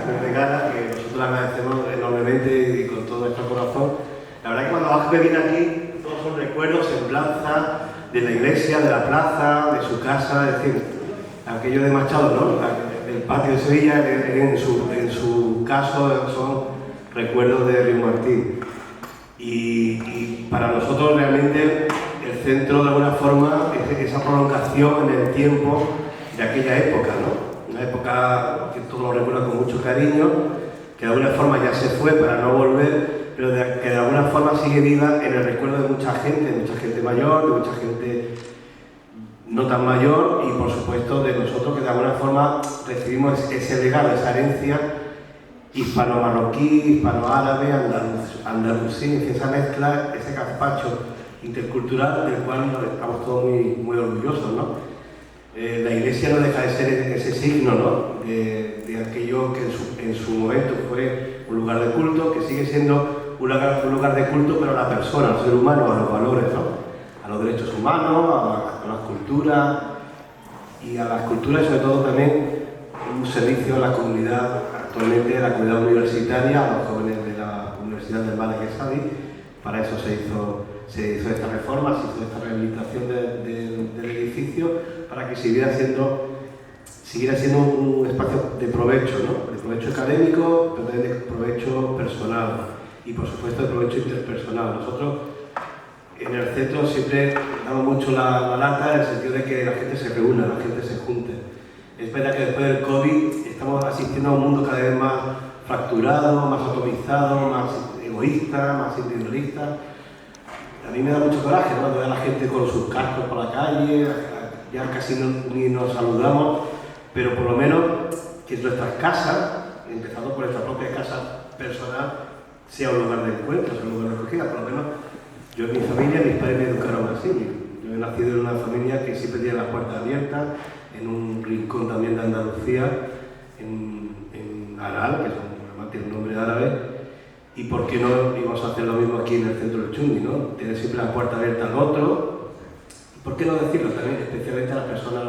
Ahmed Megara, que nosotros le agradecemos enormemente y con todo nuestro corazón. La verdad que cuando Ahmed viene aquí, todos son recuerdos, semblanzas de la iglesia, de la plaza, de su casa, es decir, aquello de Machado, ¿no? El patio de Sevilla, en su caso, son recuerdos de Río Martín. Y para nosotros realmente el centro, de alguna forma, es esa prolongación en el tiempo de aquella época, ¿no? Una época que todos lo recuerdan con mucho cariño, que de alguna forma ya se fue para no volver, pero que de alguna forma sigue viva en el recuerdo de mucha gente mayor, de mucha gente no tan mayor y por supuesto de nosotros que de alguna forma recibimos ese legado, esa herencia hispano-marroquí, hispano-árabe, andalusí, esa mezcla, ese gazpacho intercultural del cual estamos todos muy orgullosos, ¿no? La iglesia no deja de ser ese signo, ¿no? de aquello que en su momento fue un lugar de culto, que sigue siendo un lugar de culto, pero a la persona, al ser humano, a los valores, ¿no? A los derechos humanos, a las culturas, y a las culturas sobre todo también un servicio a la comunidad, actualmente a la comunidad universitaria, a los jóvenes de la Universidad del Valle de Cádiz. Para eso se hizo esta reforma, se hizo esta rehabilitación del edificio, para que siguiera siendo un espacio de provecho, ¿no? De provecho académico, pero también de provecho personal y por supuesto de provecho interpersonal. Nosotros en el centro siempre damos mucho la lata en el sentido de que la gente se reúna, la gente se junte. Es verdad que después del COVID estamos asistiendo a un mundo cada vez más fracturado, más atomizado, más egoísta, más individualista. A mí me da mucho coraje, ¿no? Ver a la gente con sus cascos por la calle, ya casi ni nos saludamos, pero por lo menos que nuestras casas, empezando por nuestra propia casa personal, sea un lugar de encuentro, sea un lugar de acogida. Por lo menos yo en mi familia, mis padres me educaron así. Yo he nacido en una familia que siempre tiene las puertas abiertas, en un rincón también de Andalucía, en Aral, que además tiene un nombre árabe. ¿Y por qué no íbamos a hacer lo mismo aquí en el centro del Chundi, ¿no? Tener siempre la puerta abierta al otro. ¿Por qué no decirlo también, especialmente a las personas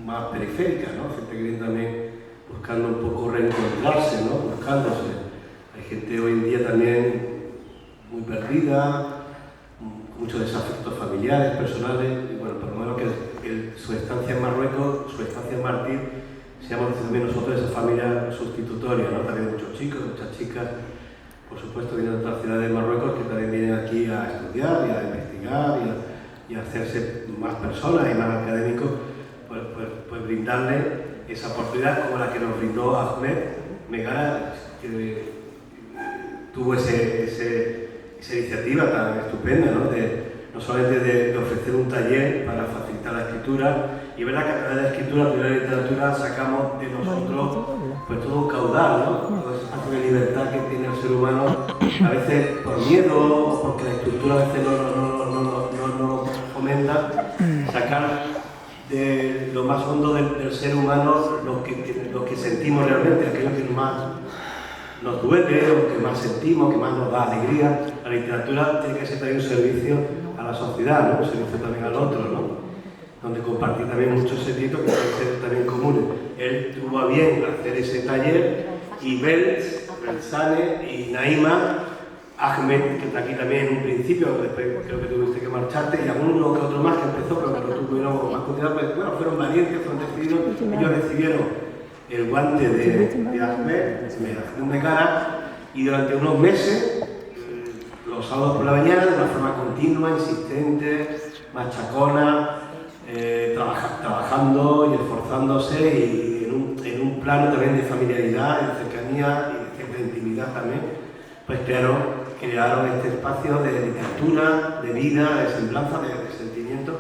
más periféricas, ¿no? Gente que viene también buscando un poco reencontrarse, ¿no? Buscándose. Hay gente hoy en día también muy perdida, muchos desafectos familiares, personales, y bueno, por lo menos que su estancia en Marruecos, su estancia en Martín, seamos también nosotros esa familia sustitutoria, ¿no? También muchos chicos, muchas chicas, por supuesto, vienen de otras ciudades de Marruecos que también vienen aquí a estudiar y a investigar y a hacerse más personas y más académicos, pues brindarle esa oportunidad como la que nos brindó Ahmed Megara, que tuvo esa iniciativa tan estupenda, ¿no? No solamente de ofrecer un taller para facilitar la escritura, y es verdad que a través de la escritura, a través de la literatura, sacamos de nosotros pues todo un caudal, ¿no? Todo ese espacio de libertad que tiene el ser humano, a veces por miedo o porque la estructura a veces no fomenta, sacar de lo más hondo del ser humano lo que sentimos realmente, aquello que más nos duele, lo que más sentimos, que más nos da alegría. La literatura tiene que ser también un servicio a la sociedad, ¿no? Un servicio también al otro, ¿no? Donde compartir también muchos sentimientos que pueden ser también comunes. Él tuvo a bien hacer ese taller y Belsane y Naima, Ahmed, que está aquí también en un principio, después creo que tuviste que marcharte, y alguno que otro más que empezó, pero que no tuvieron más continuidad, pues bueno, fueron valientes, fueron decididos, ellos recibieron el guante de Ahmed Megara, y durante unos meses, los sábados por la mañana, de una forma continua, insistente, machacona, trabajando y esforzándose, y en un plano también de familiaridad, de cercanía y de cierta intimidad también, pues crearon este espacio de literatura, de vida, de semblanza, de sentimiento,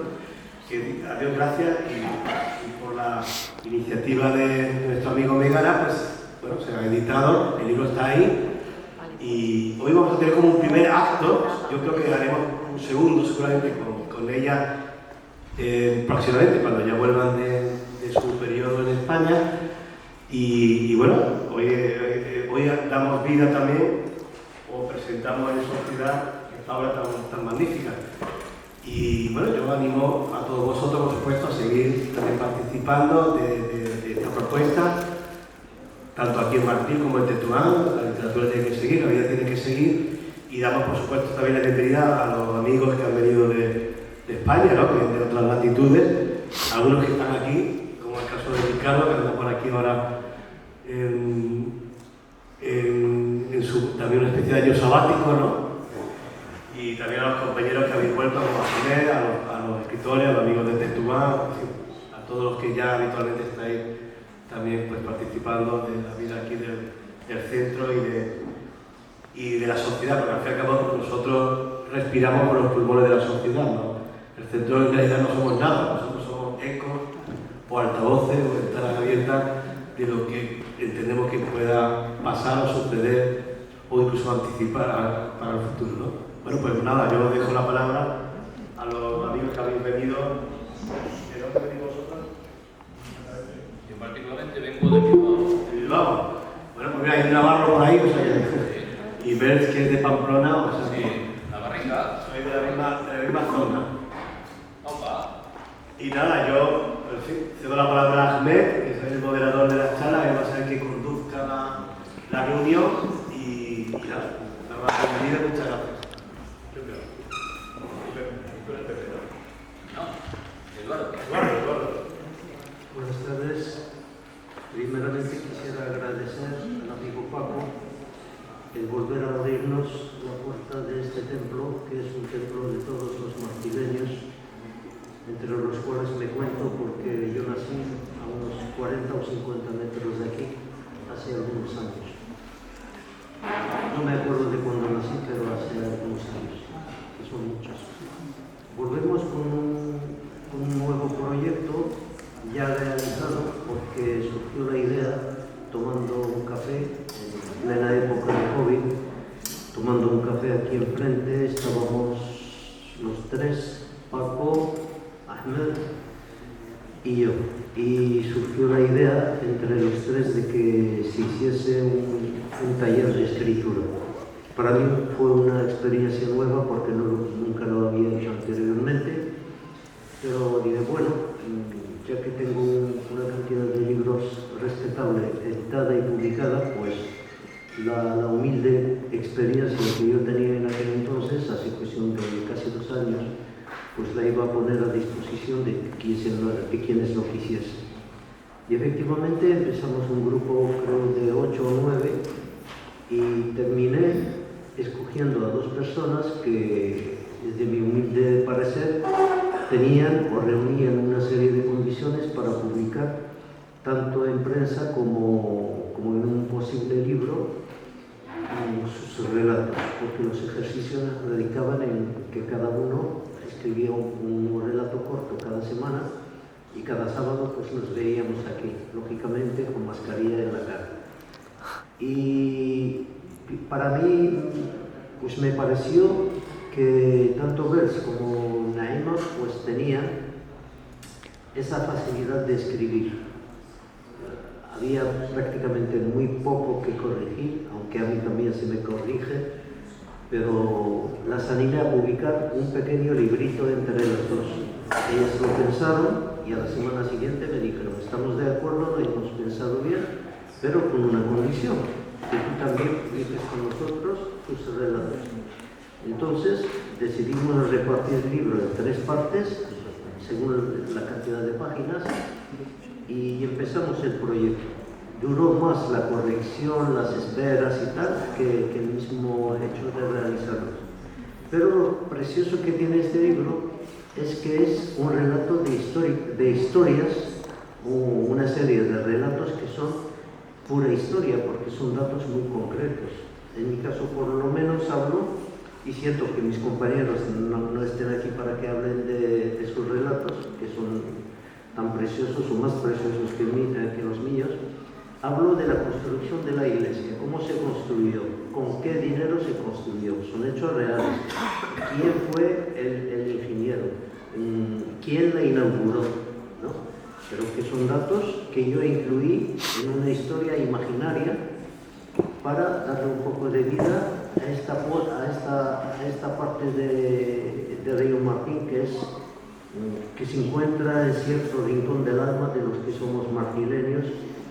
que a Dios gracias y por la iniciativa de nuestro amigo Megara, pues bueno, se ha editado, el libro está ahí, y hoy vamos a tener como un primer acto. Yo creo que haremos un segundo seguramente con ella próximamente, cuando ya vuelvan de su periodo en España, y bueno, hoy damos vida también, o presentamos en sociedad esta obra tan magnífica. Y bueno, yo animo a todos vosotros, por supuesto, a seguir también participando de esta propuesta, tanto aquí en Martín como en Tetuán. La literatura tiene que seguir, la vida tiene que seguir, y damos por supuesto también la bienvenida a los amigos que han venido de España, ¿no? Que vienen de otras latitudes, algunos que están aquí, como el caso de Ricardo, que anda por aquí ahora en su también una especie de año sabático, ¿no? Y también a los compañeros que habéis vuelto, como a Ginés, a los escritores, a los amigos de Tetuán, a todos los que ya habitualmente estáis también pues, participando de la vida aquí del centro y de la sociedad, porque al fin y al cabo nosotros respiramos por los pulmones de la sociedad, ¿no? El centro en realidad no somos nada, nosotros somos ecos o altavoces o ventanas abiertas de lo que entendemos que pueda pasar o suceder o incluso anticipar para el futuro, ¿no? Bueno, pues nada, yo dejo la palabra a los amigos que habéis venido. ¿De dónde venís vosotros? Yo particularmente vengo de Bilbao. De Bilbao. Bueno, pues mira, hay un navarro por ahí, o sea, y Bert, que es de Pamplona, o sea, Sí, la barriga. soy de la misma zona. Opa. Y nada, yo, en fin, cedo la palabra a Ahmed, que es el moderador de la charla, que va a ser el que conduzca la reunión, y nada, bienvenido, muchas gracias. Eduardo. Buenas tardes. Primeramente quisiera agradecer al amigo Paco el volver a abrirnos la puerta de este templo, que es un templo de todos los martileños, entre los cuales me cuento porque yo nací a unos 40 o 50 metros de aquí hace algunos años. No me acuerdo de cuándo nací, pero hace algunos años, que son muchos. Volvemos con un nuevo proyecto ya realizado, porque surgió la idea tomando un café en plena época de COVID, tomando un café aquí enfrente, estábamos los tres, Paco, Ahmed y yo, y surgió la idea entre los tres de que se hiciese un taller de escritura. Para mí fue una experiencia nueva porque nunca lo había hecho anteriormente, pero dije, bueno, ya que tengo una cantidad de libros respetable, editada y publicada, pues la humilde experiencia que yo tenía en aquel entonces, hace cuestión de casi 2 años, pues la iba a poner a disposición de quienes lo quisiesen. Y efectivamente empezamos un grupo, creo, de 8 o 9, y terminé escogiendo a 2 personas que, desde mi humilde parecer, tenían o reunían una serie de condiciones para publicar tanto en prensa como en un posible libro sus relatos, porque los ejercicios radicaban en que cada uno escribía un relato corto cada semana y cada sábado pues nos veíamos aquí, lógicamente con mascarilla en la cara. Y para mí pues me pareció que tanto Bers como Naima pues tenían esa facilidad de escribir. Había prácticamente muy poco que corregir, aunque a mí también se me corrige, pero las animé a publicar un pequeño librito entre las dos. Ellas lo pensaron y a la semana siguiente me dijeron, estamos de acuerdo, lo hemos pensado bien, pero con una condición, que tú también publiques con nosotros tus relatos. Entonces decidimos repartir el libro en 3 partes, según la cantidad de páginas, y empezamos el proyecto. Duró más la corrección, las esperas y tal, que el mismo hecho de realizarlo. Pero lo precioso que tiene este libro es que es un relato de historias, o una serie de relatos que son pura historia, porque son datos muy concretos. En mi caso, por lo menos, hablo, y siento que mis compañeros no estén aquí para que hablen de sus relatos, que son tan preciosos o más preciosos que los míos. Hablo de la construcción de la iglesia, cómo se construyó, con qué dinero se construyó, son hechos reales. ¿Quién fue el ingeniero? ¿Quién la inauguró? ¿No? Pero que son datos que yo incluí en una historia imaginaria para darle un poco de vida a esta parte de Río Martín, que se encuentra en cierto rincón del alma de los que somos martileños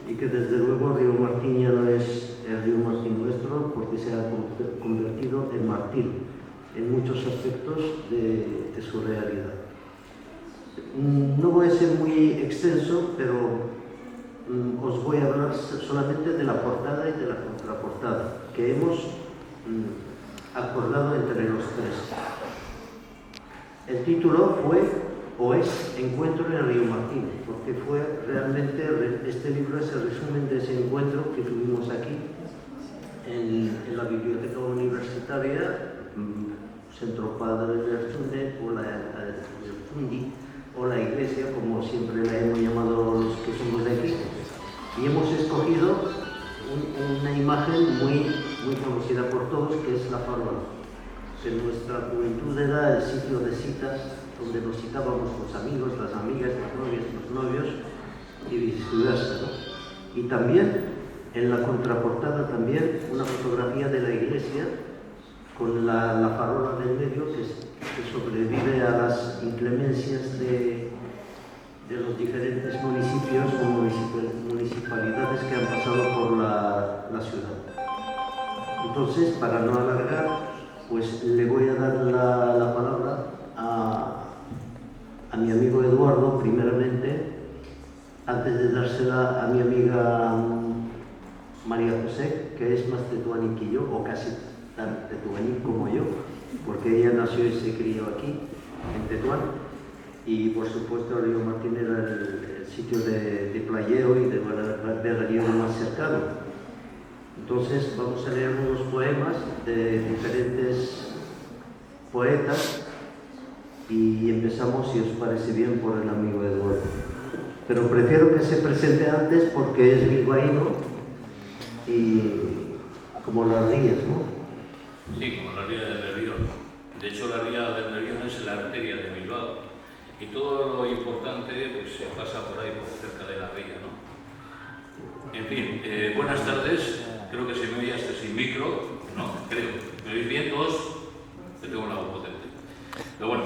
y que desde luego Río Martín ya no es el Río Martín nuestro, porque se ha convertido en Martín en muchos aspectos de su realidad. No voy a ser muy extenso, pero os voy a hablar solamente de la portada y de la contraportada, que hemos acordado entre los tres. El título fue o es Encuentro en el Río Martín, porque fue realmente, este libro es el resumen de ese encuentro que tuvimos aquí en la biblioteca universitaria, Centro Padre del Funde o la iglesia, como siempre la hemos llamado los que somos de aquí, y hemos escogido una imagen muy conocida por todos, que es la farola. En nuestra juventud era el sitio de citas donde nos citábamos los amigos, las amigas, las novias, los novios y viceversa, ¿no? Y también en la contraportada también una fotografía de la iglesia con la farola del medio que sobrevive a las inclemencias de los diferentes municipios o municipalidades que han pasado por la ciudad. Entonces, para no alargar, pues le voy a dar la palabra a mi amigo Eduardo, primeramente, antes de dársela a mi amiga María José, que es más tetuaní que yo, o casi tan tetuaní como yo, porque ella nació y se crió aquí, en Tetuán, y por supuesto Río Martín era el sitio de playeo y de veraneo más cercano. Entonces vamos a leer unos poemas de diferentes poetas y empezamos, si os parece bien, por el amigo Eduardo. Pero prefiero que se presente antes porque es bilbaíno y como las rías, ¿no? Sí, como la ría del Nervión. De hecho, la ría del Nervión es la arteria de Bilbao y todo lo importante pues, se pasa por ahí, por cerca de la ría, ¿no? En fin, buenas tardes. Creo que se me oye hasta sin micro, ¿no? Creo. ¿Me oís bien todos? Yo tengo una voz potente. Pero bueno,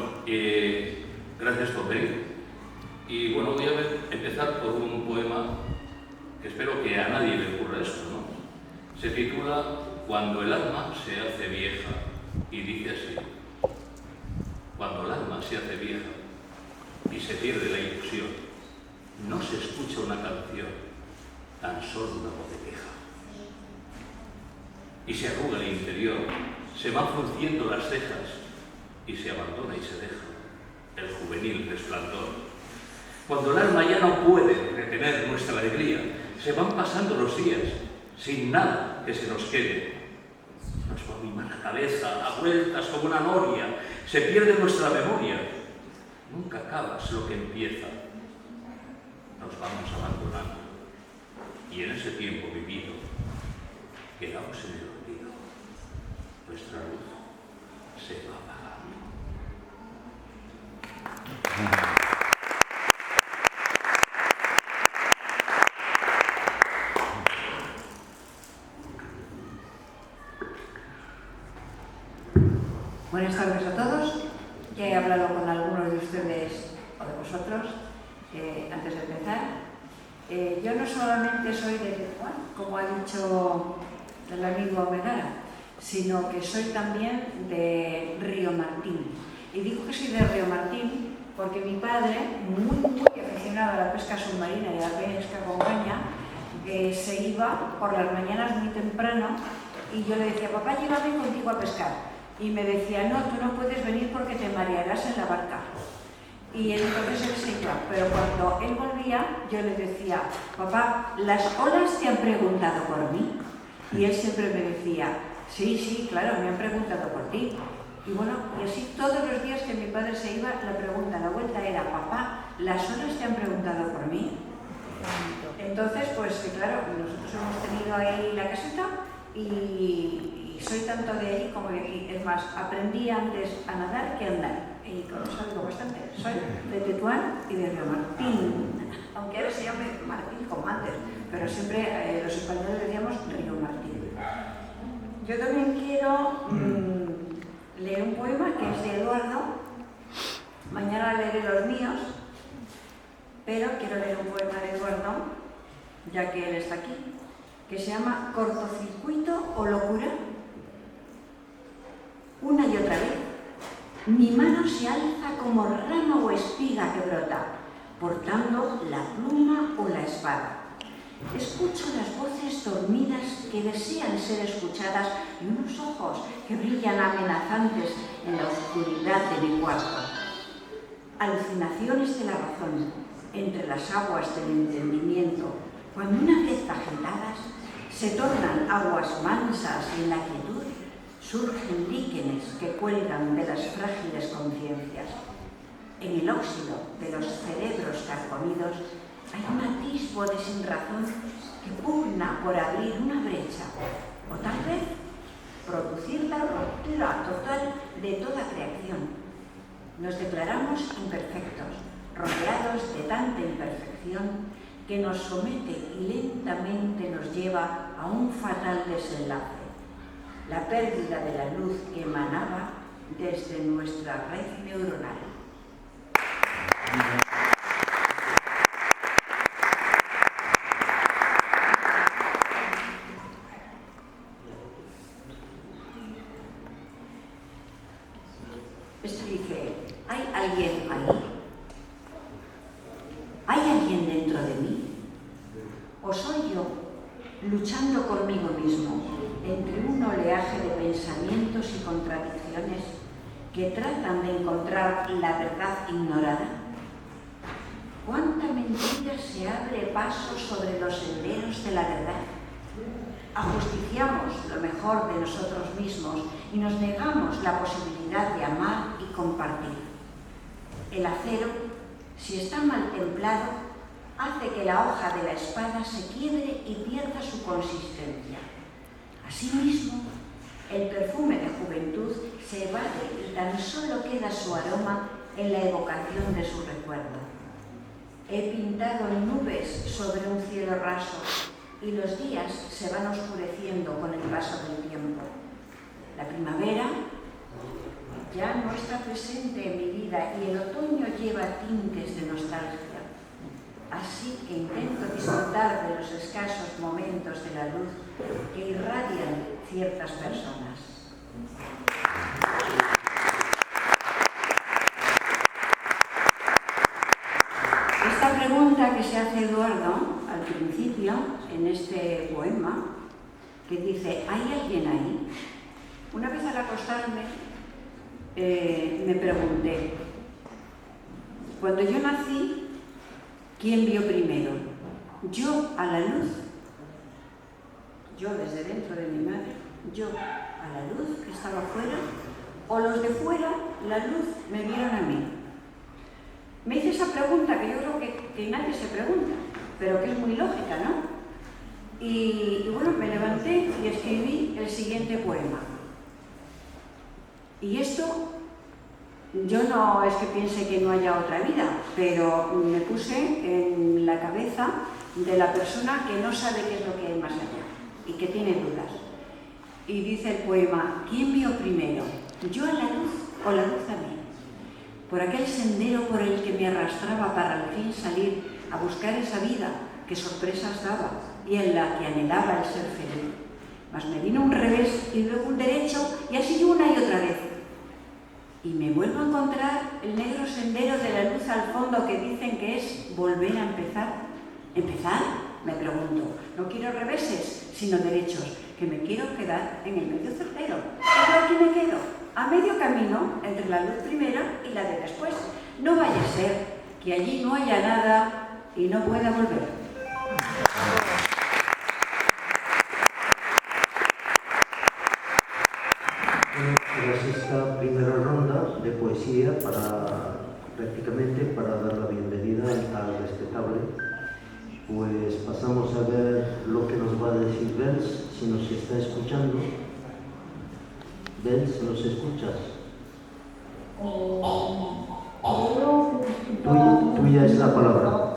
gracias por venir. Y bueno, voy a empezar por un poema que espero que a nadie le ocurra esto, ¿no? Se titula Cuando el alma se hace vieja y dice así: cuando el alma se hace vieja y se pierde la ilusión, no se escucha una canción, tan solo una voz de queja. Y se arruga el interior, se van frunciendo las cejas y se abandona y se deja el juvenil resplandor. Cuando el alma ya no puede retener nuestra alegría, se van pasando los días sin nada que se nos quede. Nos va a mimar la cabeza a vueltas como una noria, se pierde nuestra memoria. Nunca acabas lo que empieza. Nos vamos abandonando y en ese tiempo vivido quedamos en el olvido. Nuestra luz se va apagando. Buenas tardes a todos. Ya he hablado con algunos de ustedes o de vosotros antes de empezar. Yo no solamente soy de Tetuán, como ha dicho el amigo Megara, sino que soy también de Río Martín. Y digo que soy de Río Martín porque mi padre, muy aficionado a la pesca submarina y a la pesca con caña, se iba por las mañanas muy temprano y yo le decía: papá, llévame contigo a pescar. Y me decía: no, tú no puedes venir porque te marearás en la barca. Y entonces él se iba, pero cuando él volvía yo le decía: papá, ¿las olas te han preguntado por mí? Y él siempre me decía: sí, claro, me han preguntado por ti. Y bueno, y así todos los días que mi padre se iba, la vuelta era: papá, ¿las olas te han preguntado por mí? Entonces, pues claro, nosotros hemos tenido ahí la caseta y soy tanto de ahí como de aquí. Es más, aprendí antes a nadar que a andar. Y con eso digo bastante. Soy de Tetuán y de Río Martín. Aunque ahora se llame Martín como antes, pero siempre los españoles decíamos Río Martín. Yo también quiero leer un poema que es de Eduardo. Mañana leeré los míos, pero quiero leer un poema de Eduardo ya que él está aquí, que se llama Cortocircuito o Locura. Una y otra vez, mi mano se alza como rama o espiga que brota, portando la pluma o la espada. Escucho las voces dormidas que desean ser escuchadas y unos ojos que brillan amenazantes en la oscuridad de mi cuarto. Alucinaciones de la razón entre las aguas del entendimiento, cuando una vez agitadas se tornan aguas mansas y en la quietud surgen líquenes que cuelgan de las frágiles conciencias. En el óxido de los cerebros carcomidos hay un atisbo de sinrazón que pugna por abrir una brecha, o tal vez producir la ruptura total de toda creación. Nos declaramos imperfectos, rodeados de tanta imperfección que nos somete y lentamente nos lleva a un fatal desenlace, la pérdida de la luz que emanaba desde nuestra red neuronal. Esto dice, ¿hay alguien ahí? ¿Hay alguien dentro de mí? ¿O soy yo luchando conmigo mismo entre un oleaje de pensamientos y contradicciones que tratan de encontrar la verdad ignorada? ¿Cuánta mentira se abre paso sobre los senderos de la verdad? Ajusticiamos lo mejor de nosotros mismos y nos negamos la posibilidad de amar y compartir. El acero, si está mal templado, hace que la hoja de la espada se quiebre y pierda su consistencia. Asimismo, el perfume de juventud se evade y tan solo queda su aroma en la evocación de su recuerdo. He pintado nubes sobre un cielo raso y los días se van oscureciendo con el paso del tiempo. La primavera ya no está presente en mi vida y el otoño lleva tintes de nostalgia. Así que intento disfrutar de los escasos momentos de la luz que irradian ciertas personas. Esta pregunta que se hace Eduardo al principio, en este poema, que dice, ¿hay alguien ahí? Una vez al acostarme, me pregunté, cuando yo nací, ¿quién vio primero? ¿Yo a la luz? Yo desde dentro de mi madre, yo a la luz que estaba fuera, o los de fuera, la luz, me vieron a mí. Me hice esa pregunta que yo creo que nadie se pregunta, pero que es muy lógica, ¿no? Y bueno, me levanté y escribí el siguiente poema. Y esto, yo no es que piense que no haya otra vida, pero me puse en la cabeza de la persona que no sabe qué es lo que hay más allá y que tiene dudas. Y dice el poema, ¿quién vio primero? ¿Yo a la luz o la luz a mí? Por aquel sendero por el que me arrastraba para al fin salir a buscar esa vida que sorpresas daba y en la que anhelaba el ser feliz. Mas me vino un revés y luego un derecho y así una y otra vez. Y me vuelvo a encontrar el negro sendero de la luz al fondo que dicen que es volver a empezar. ¿Empezar? Me pregunto. No quiero reveses, sino derechos, que me quiero quedar en el medio certero. Pero aquí me quedo, a medio camino entre la luz primera y la de después. No vaya a ser que allí no haya nada y no pueda volver. Tras esta primera ronda de poesía, prácticamente para dar la bienvenida al respetable, pues pasamos a ver lo que nos va a decir Bels, si nos está escuchando. Bels, ¿nos escuchas? Tuya es la palabra.